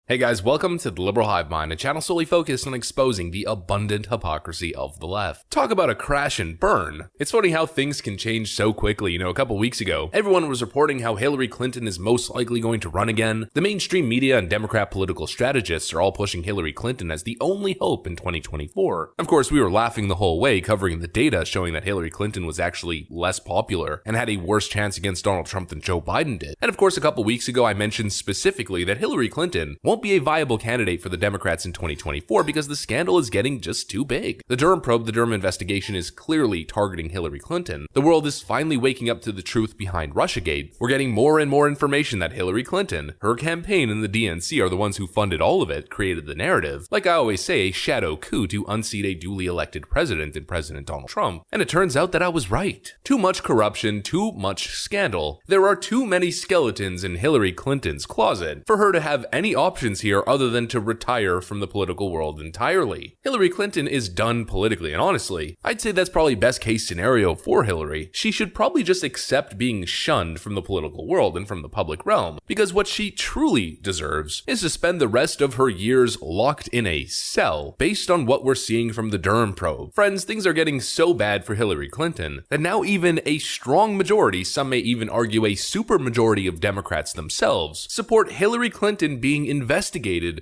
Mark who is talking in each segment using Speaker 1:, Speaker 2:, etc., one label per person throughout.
Speaker 1: Hey guys, welcome to the Liberal Hive Mind, a channel solely focused on exposing the abundant hypocrisy of the left. Talk about a crash and burn. It's funny how things can change so quickly. A couple weeks ago, everyone was reporting how Hillary Clinton is most likely going to run again. The mainstream media and Democrat political strategists are all pushing Hillary Clinton as the only hope in 2024. Of course, we were laughing the whole way, covering the data showing that Hillary Clinton was actually less popular and had a worse chance against Donald Trump than Joe Biden did. And of course, a couple weeks ago, I mentioned specifically that Hillary Clinton won't be a viable candidate for the Democrats in 2024 because the scandal is getting just too big. The Durham probe, the Durham investigation, is clearly targeting Hillary Clinton. The world is finally waking up to the truth behind Russiagate. We're getting more and more information that Hillary Clinton, her campaign, and the DNC are the ones who funded all of it, created the narrative. Like I always say, a shadow coup to unseat a duly elected president in President Donald Trump. And it turns out that I was right. Too much corruption, too much scandal. There are too many skeletons in Hillary Clinton's closet for her to have any options here other than to retire from the political world entirely. Hillary Clinton is done politically, and honestly, I'd say that's probably best case scenario for Hillary. She should probably just accept being shunned from the political world and from the public realm, because what she truly deserves is to spend the rest of her years locked in a cell based on what we're seeing from the Durham probe. Friends, things are getting so bad for Hillary Clinton that now even a strong majority, some may even argue a supermajority of Democrats themselves, support Hillary Clinton being investigated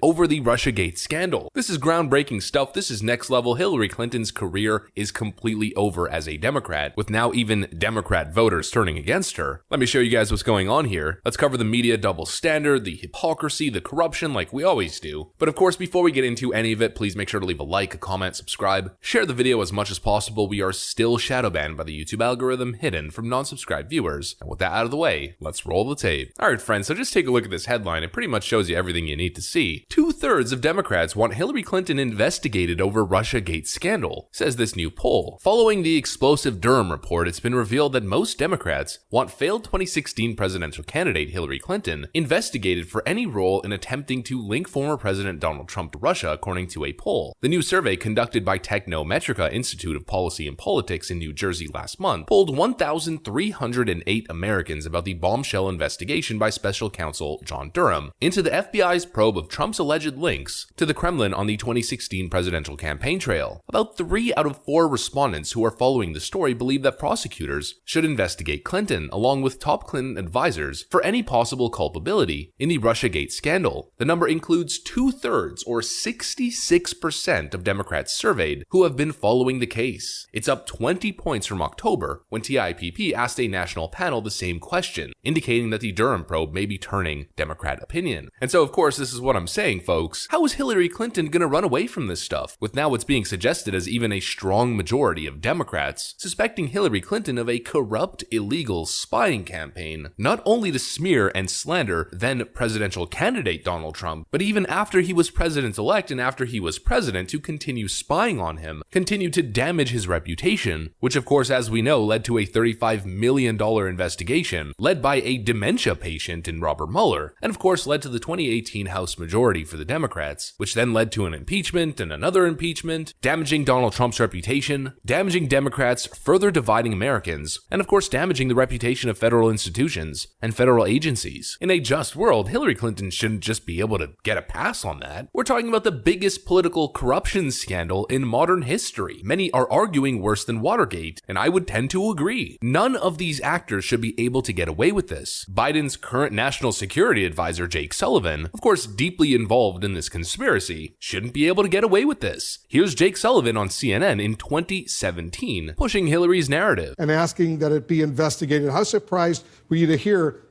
Speaker 1: over the Russiagate scandal. This is groundbreaking stuff. This is next level. Hillary Clinton's career is completely over as a Democrat, with now even Democrat voters turning against her. Let me show you guys what's going on here. Let's cover the media double standard, the hypocrisy, the corruption like we always do. But of course, before we get into any of it, please make sure to leave a like, a comment, subscribe, share the video as much as possible. We are still shadow banned by the YouTube algorithm, hidden from non-subscribed viewers. And with that out of the way, let's roll the tape. Alright friends, so just take a look at this headline. It pretty much shows you everything you need to see. 2/3 of Democrats want Hillary Clinton investigated over Russiagate scandal, says this new poll. Following the explosive Durham report, it's been revealed that most Democrats want failed 2016 presidential candidate Hillary Clinton investigated for any role in attempting to link former President Donald Trump to Russia, according to a poll. The new survey, conducted by Technometrica Institute of Policy and Politics in New Jersey last month, polled 1,308 Americans about the bombshell investigation by special counsel John Durham into the FBI's probe of Trump's alleged links to the Kremlin on the 2016 presidential campaign trail. About 3 out of 4 respondents who are following the story believe that prosecutors should investigate Clinton, along with top Clinton advisors, for any possible culpability in the Russiagate scandal. The number includes 2/3, or 66% of Democrats surveyed who have been following the case. It's up 20 points from October, when TIPP asked a national panel the same question, indicating that the Durham probe may be turning Democrat opinion. And so of course, this is what I'm saying, folks. How is Hillary Clinton gonna run away from this stuff? With now what's being suggested as even a strong majority of Democrats suspecting Hillary Clinton of a corrupt, illegal spying campaign, not only to smear and slander then presidential candidate Donald Trump, but even after he was president-elect and after he was president, to continue spying on him, continue to damage his reputation, which of course, as we know, led to a $35 million investigation led by a dementia patient in Robert Mueller, and of course led to the 2018 House majority for the Democrats, which then led to an impeachment and another impeachment, damaging Donald Trump's reputation, damaging Democrats, further dividing Americans, and of course damaging the reputation of federal institutions and federal agencies. In a just world, Hillary Clinton shouldn't just be able to get a pass on that. We're talking about the biggest political corruption scandal in modern history. Many are arguing worse than Watergate, and I would tend to agree. None of these actors should be able to get away with this. Biden's current national security advisor, Jake Sullivan, of course deeply involved in this conspiracy, shouldn't be able to get away with this. Here's Jake Sullivan on CNN in 2017, pushing Hillary's narrative.
Speaker 2: And asking that it be investigated. How surprised were you to hear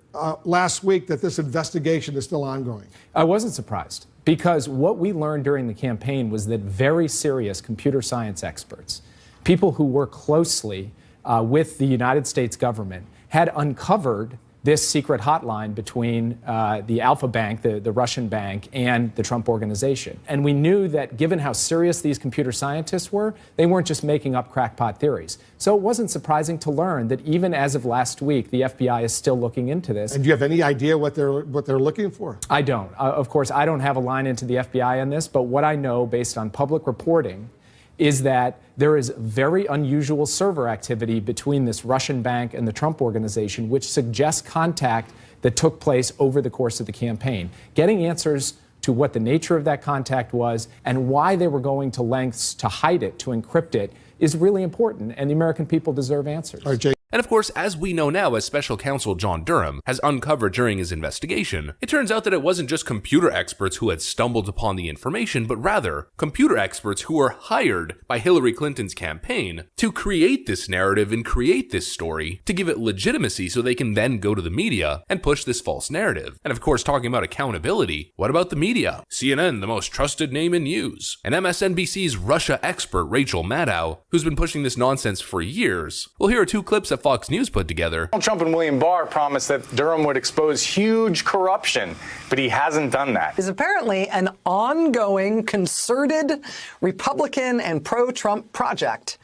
Speaker 2: last week that this investigation is still ongoing?
Speaker 3: I wasn't surprised, because what we learned during the campaign was that very serious computer science experts, people who work closely with the United States government, had uncovered this secret hotline between the Alpha Bank, the Russian bank, and the Trump organization. And we knew that given how serious these computer scientists were, they weren't just making up crackpot theories. So it wasn't surprising to learn that even as of last week, the FBI is still looking into this.
Speaker 2: And do you have any idea what they're looking for?
Speaker 3: I don't. Of course, I don't have a line into the FBI on this, but what I know based on public reporting is that there is very unusual server activity between this Russian bank and the Trump organization, which suggests contact that took place over the course of the campaign. Getting answers to what the nature of that contact was and why they were going to lengths to hide it, to encrypt it, is really important, and the American people deserve answers.
Speaker 2: All right, Jay.
Speaker 1: And of course, as we know now, as special counsel John Durham has uncovered during his investigation, it turns out that it wasn't just computer experts who had stumbled upon the information, but rather computer experts who were hired by Hillary Clinton's campaign to create this narrative and create this story to give it legitimacy so they can then go to the media and push this false narrative. And of course, talking about accountability, what about the media? CNN, the most trusted name in news, and MSNBC's Russia expert Rachel Maddow, who's been pushing this nonsense for years. Well, here are two clips that Fox News put together.
Speaker 4: Donald Trump and William Barr promised that Durham would expose huge corruption, but he hasn't done that.
Speaker 5: Is apparently an ongoing, concerted Republican and pro-Trump project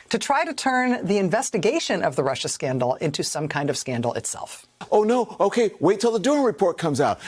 Speaker 5: to try to turn the investigation of the Russia scandal into some kind of scandal itself.
Speaker 6: Oh, no. OK, wait till the Durham report comes out.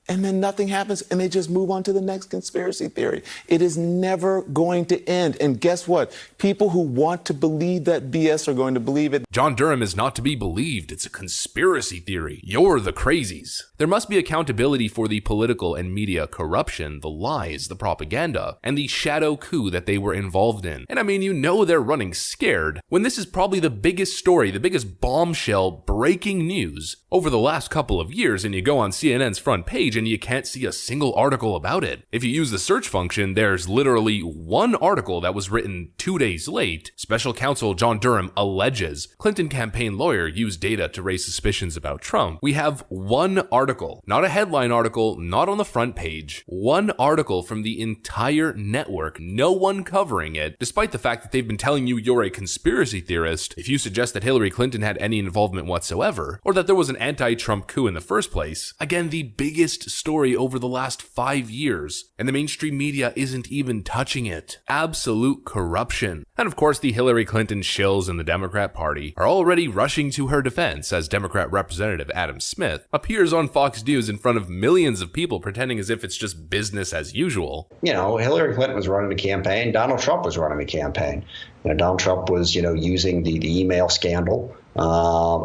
Speaker 6: And then nothing happens, and they just move on to the next conspiracy theory. It is never going to end. And guess what? People who want to believe that BS are going to believe it.
Speaker 1: John Durham is not to be believed. It's a conspiracy theory. You're the crazies. There must be accountability for the political and media corruption, the lies, the propaganda, and the shadow coup that they were involved in. And I mean, you know they're running scared when this is probably the biggest story, the biggest bombshell breaking news over the last couple of years, and you go on CNN's front page and you can't see a single article about it. If you use the search function, there's literally one article that was written 2 days late. Special counsel John Durham alleges Clinton campaign lawyer used data to raise suspicions about Trump. We have one article, not a headline article, not on the front page, one article from the entire network, no one covering it, despite the fact that they've been telling you you're a conspiracy theorist if you suggest that Hillary Clinton had any involvement whatsoever, or that there was an anti-Trump coup in the first place. Again, the biggest story over the last 5 years, and the mainstream media isn't even touching it. Absolute corruption. And of course, the Hillary Clinton shills in the Democrat Party are already rushing to her defense as Democrat Representative Adam Smith appears on Fox News in front of millions of people pretending as if it's just business as usual.
Speaker 7: You know, Hillary Clinton was running a campaign. Donald Trump was running a campaign. You know, Donald Trump was, using the email scandal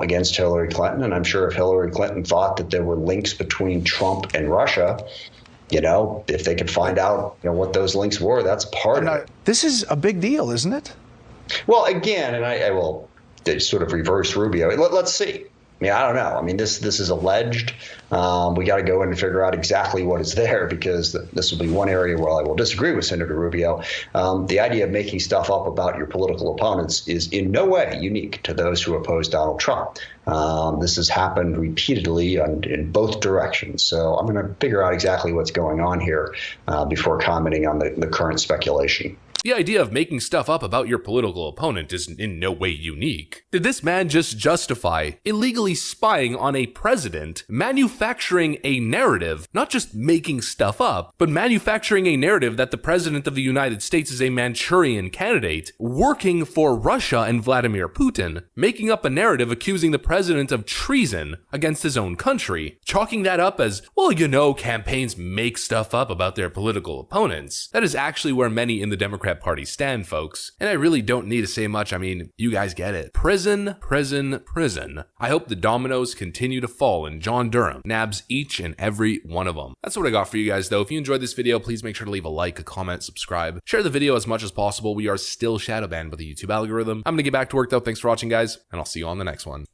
Speaker 7: against Hillary Clinton. And I'm sure if Hillary Clinton thought that there were links between Trump and Russia, if they could find out, what those links were, that's part of it.
Speaker 8: This is a big deal, isn't it?
Speaker 7: Well, again, and I will sort of reverse Rubio. Let's see. I don't know. This is alleged. We got to go in and figure out exactly what is there, because this will be one area where I will disagree with Senator Rubio. The idea of making stuff up about your political opponents is in no way unique to those who oppose Donald Trump. This has happened repeatedly in both directions. So I'm going to figure out exactly what's going on here before commenting on the current speculation.
Speaker 1: The idea of making stuff up about your political opponent is in no way unique. Did this man just justify illegally spying on a president, manufacturing a narrative, not just making stuff up, but manufacturing a narrative that the president of the United States is a Manchurian candidate, working for Russia and Vladimir Putin, making up a narrative accusing the president of treason against his own country, chalking that up as, well, campaigns make stuff up about their political opponents. That is actually where many in the Democrat Party stand, folks. And I really don't need to say much. You guys get it. Prison, prison, prison. I hope the dominoes continue to fall and John Durham nabs each and every one of them. That's what I got for you guys, though. If you enjoyed this video, please make sure to leave a like, a comment, subscribe. Share the video as much as possible. We are still shadow banned by the YouTube algorithm. I'm gonna get back to work, though. Thanks for watching, guys, and I'll see you on the next one.